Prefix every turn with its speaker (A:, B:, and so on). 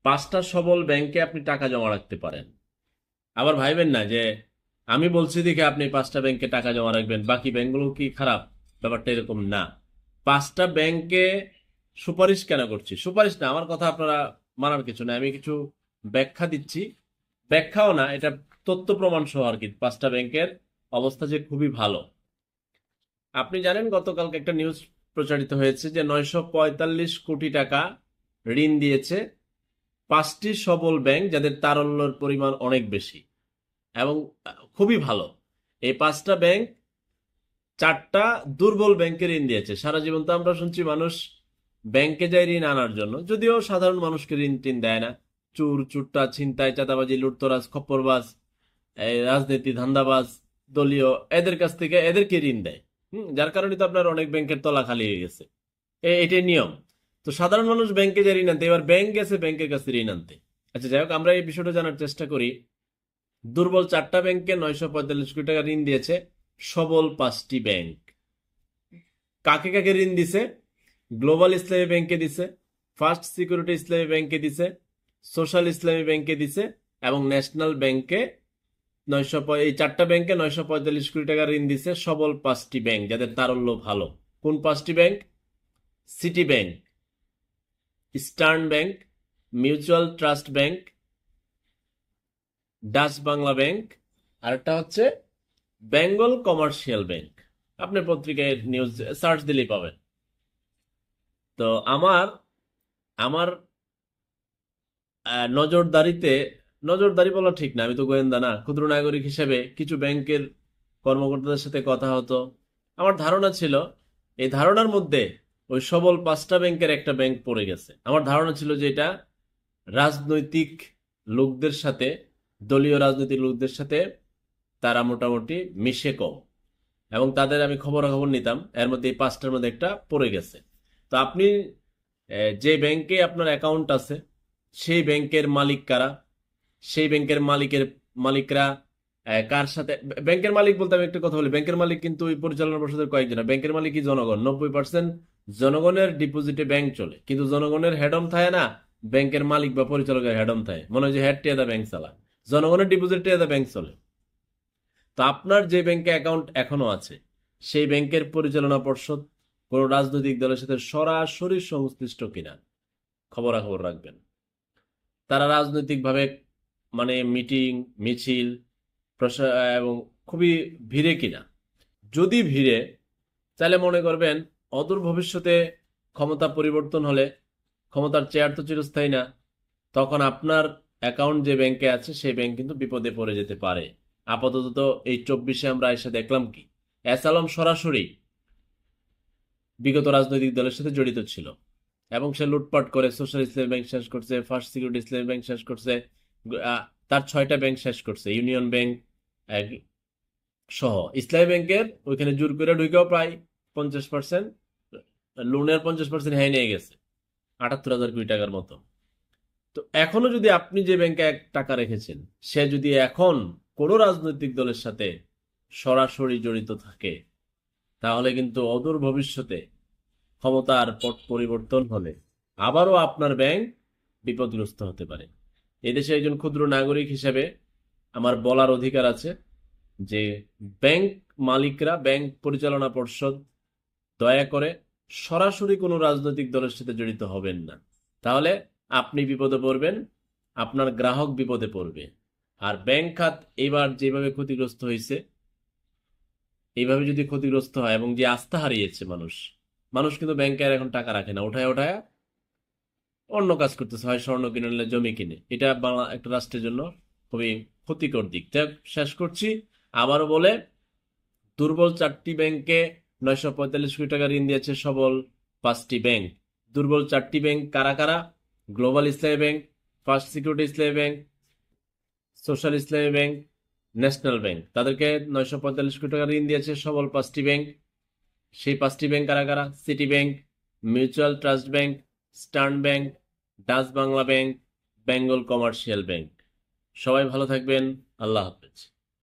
A: পাঁচটা সবল ব্যাংকে আপনি টাকা জমা রাখতে পারেন। আবার ভাইবেন না যে আমি বলছি দেখে আপনি পাঁচটা ব্যাংকে টাকা জমা রাখবেন, বাকি ব্যাংকগুলো কি খারাপ। ব্যাপারটা এরকম না। পাঁচটা ব্যাংকে সুপারিশ কেন করছি, সুপারিশ না, আমার কথা আপনারা মানার কিছু না, আমি কিছু ব্যাখ্যা দিচ্ছি। ব্যাখ্যাও না, এটা তথ্য প্রমাণ সহ আর কি। পাঁচটা ব্যাংকের অবস্থা যে খুবই ভালো। আপনি জানেন গতকালকে একটা নিউজ প্রচারিত হয়েছে যে 945 কোটি টাকা ঋণ দিয়েছে পাঁচটি সবল ব্যাংক, যাদের তারল্যের পরিমাণ অনেক বেশি এবং খুবই ভালো। এই পাঁচটা ব্যাংক চারটা দুর্বল ব্যাংকে ঋণ দিয়েছে। সারা জীবন তো আমরা শুনছি মানুষ ব্যাংকে যায় ঋণ আনার জন্য, যদিও সাধারণ মানুষকে ঋণ টিন দেয় না। চুর চুট্টা ছিনতাই চাঁদাবাজি লুটতরাজ খপ্পরবাজ, এই রাজনীতি ধান্দাবাজ, দলীয়, এদের কাছ থেকে এদেরকে ঋণ দেয়। যার কারণে তো আপনার অনেক ব্যাংকের তলা খালি হয়ে গেছে। এটাই নিয়ম। তো সাধারণ মানুষ ব্যাংকে যায় ঋণ আনতে, এবার ব্যাংক গেছে ব্যাংকের কাছে ঋণ আনতে। আচ্ছা যাই হোক, আমরা এই বিষয়টা জানার চেষ্টা করি। দুর্বল চারটা ব্যাংকে 945 কোটি টাকা ঋণ দিয়েছে সবল পাঁচটি ব্যাংক। কাকে কাকে ঋণ দিছে? গ্লোবাল ইসলামী ব্যাংকে দিছে, ফার্স্ট সিকিউরিটি ইসলামী ব্যাংকে দিছে, সোশ্যাল ইসলামী ব্যাংকে দিছে এবং ন্যাশনাল ব্যাংকে এই চারটা ব্যাংকে 945 কোটি টাকা ঋণ দিছে সবল পাঁচটি ব্যাংক, যাদের তারল্য ভালো। কোন পাঁচটি bank? City bank, eastern bank, mutual trust bank, Dutch Bangla bank, আরেকটা হচ্ছে বেঙ্গল কমার্শিয়াল ব্যাংক। আপনি পত্রিকায় নিউজ সার্চ দিলেই পাবেন। তো আমার আমার নজরদারিতে, নজরদারি বলা ঠিক না, আমি তো গোয়েন্দা না, ক্ষুদ্র নাগরিক হিসেবে কিছু ব্যাংকের কর্মকর্তাদের সাথে কথা হতো। আমার ধারণা ছিল এই ধারণার মধ্যে ওই সবল পাঁচটা ব্যাংকের একটা ব্যাংক পড়ে গেছে। আমার ধারণা ছিল যে এটা রাজনৈতিক লোকদের সাথে, দলীয় রাজনৈতিক লোকদের সাথে তারা মোটামুটি মিশে কম, এবং তাদের আমি খবরাখবর নিতাম, এর মধ্যে এই পাঁচটার মধ্যে একটা পড়ে গেছে। তো আপনি যে ব্যাংকে আপনার অ্যাকাউন্ট আছে সেই ব্যাংকের মালিক কারা, সেই ব্যাংকের মালিকরা কার সাথে। ব্যাংকের মালিক বলতে আমি একটা কথা বলি, ব্যাংকের মালিক কিন্তু ওই পরিচালনা পর্ষদের কয়েকজন না, ব্যাংকের মালিকই জনগণ। 90% জনগণের ডিপোজিটে ব্যাংক চলে, কিন্তু জনগণের হেডম থাকে না, ব্যাংকের মালিক বা পরিচালকের হেডম থাকে। মনে হয় যে হেড টিয়া ব্যাংক চালা, জনগণের ডিপোজিট টিয়া ব্যাংক চলে। তো আপনার যে ব্যাংকে অ্যাকাউন্ট এখনো আছে সেই ব্যাংকের পরিচালনা পর্ষদ কোন রাজনৈতিক দলের সাথে সরাসরি সংশ্লিষ্ট কিনা খবরাখবর রাখবেন। তারা রাজনৈতিকভাবে মানে মিটিং মিছিল এবং খুবই ভিড়ে কিনা। যদি ভিড়ে, তাহলে মনে করবেন অদূর ভবিষ্যতে ক্ষমতা পরিবর্তন হলে, ক্ষমতার চেয়ার তো চিরস্থায়ী না, তখন আপনার অ্যাকাউন্ট যে ব্যাংকে আছে সেই ব্যাংক কিন্তু বিপদে পড়ে যেতে পারে। আপাতত তো এই 24-এ আমরা এসে দেখলাম কি, এস আলম সরাসরি বিগত রাজনৈতিক দলের সাথে জড়িত ছিল এবং সে লুটপাট করে সোশ্যাল ইসলামী ব্যাংক শেষ করছে, ফার্স্ট সিকিউরিটি ইসলামী ব্যাংক শেষ করছে, তার 6টা ব্যাংক শেষ করছে, ইউনিয়ন ব্যাংক সহ। ইসলামী ব্যাংকের ওইখানে জোর করে ঢুকেও প্রায় 50% লোনের 50% হ্যাঁ নিয়ে গেছে, 78,000 কোটি টাকার মতো। তো এখনো যদি আপনি যে ব্যাংকে টাকা রেখেছেন সে যদি এখন কোনো রাজনৈতিক দলের সাথে সরাসরি জড়িত থাকে, তাহলে কিন্তু অদূর ভবিষ্যতে ক্ষমতার পট পরিবর্তন হলে আবারও আপনার ব্যাংক বিপদগ্রস্ত হতে পারে। এদেশে একজন ক্ষুদ্র নাগরিক হিসেবে আমার বলার অধিকার আছে যে ব্যাংক মালিকরা, ব্যাংক পরিচালনা পর্ষদ দয়া করে সরাসরি কোনো রাজনৈতিক দলের সাথে জড়িত হবেন না। তাহলে আপনি বিপদে পড়বেন, আপনার গ্রাহক বিপদে পড়বে। আর ব্যাংক খাত এবার যেভাবে ক্ষতিগ্রস্ত হয়েছে, এইভাবে যদি ক্ষতিগ্রস্ত হয় এবং যে আস্থা হারিয়েছে মানুষ, মানুষ কিন্তু ব্যাংকে আর এখন টাকা রাখে না, উঠায় উঠায় অন্য কাজ করতেছে, হয় স্বর্ণ কিনে নিলে জমি কিনে। এটা বাংলা একটা রাষ্ট্রের জন্য খুবই ক্ষতিকর দিক। তাই শেষ করছি আবারও বলে, দুর্বল চারটি ব্যাংকে 945 কোটি টাকা ঋণ দিয়েছে সবল পাঁচটি ব্যাংক। দুর্বল চারটি ব্যাংক কারা কারা? গ্লোবাল ইসলামী ব্যাংক, ফার্স্ট সিকিউরিটি ইসলামী ব্যাংক, সোশ্যাল ইসলামী ব্যাংক, ন্যাশনাল ব্যাংক। তাদেরকে 945 কোটি টাকা ঋণ দিয়েছে সবল পাঁচটি ব্যাংক। সেই পাঁচটি ব্যাংক কারা কারা? City bank, mutual trust bank, stern bank, Dutch Bangla bank, Bengal commercial bank. সবাই ভালো থাকবেন। আল্লাহ হাফেজ।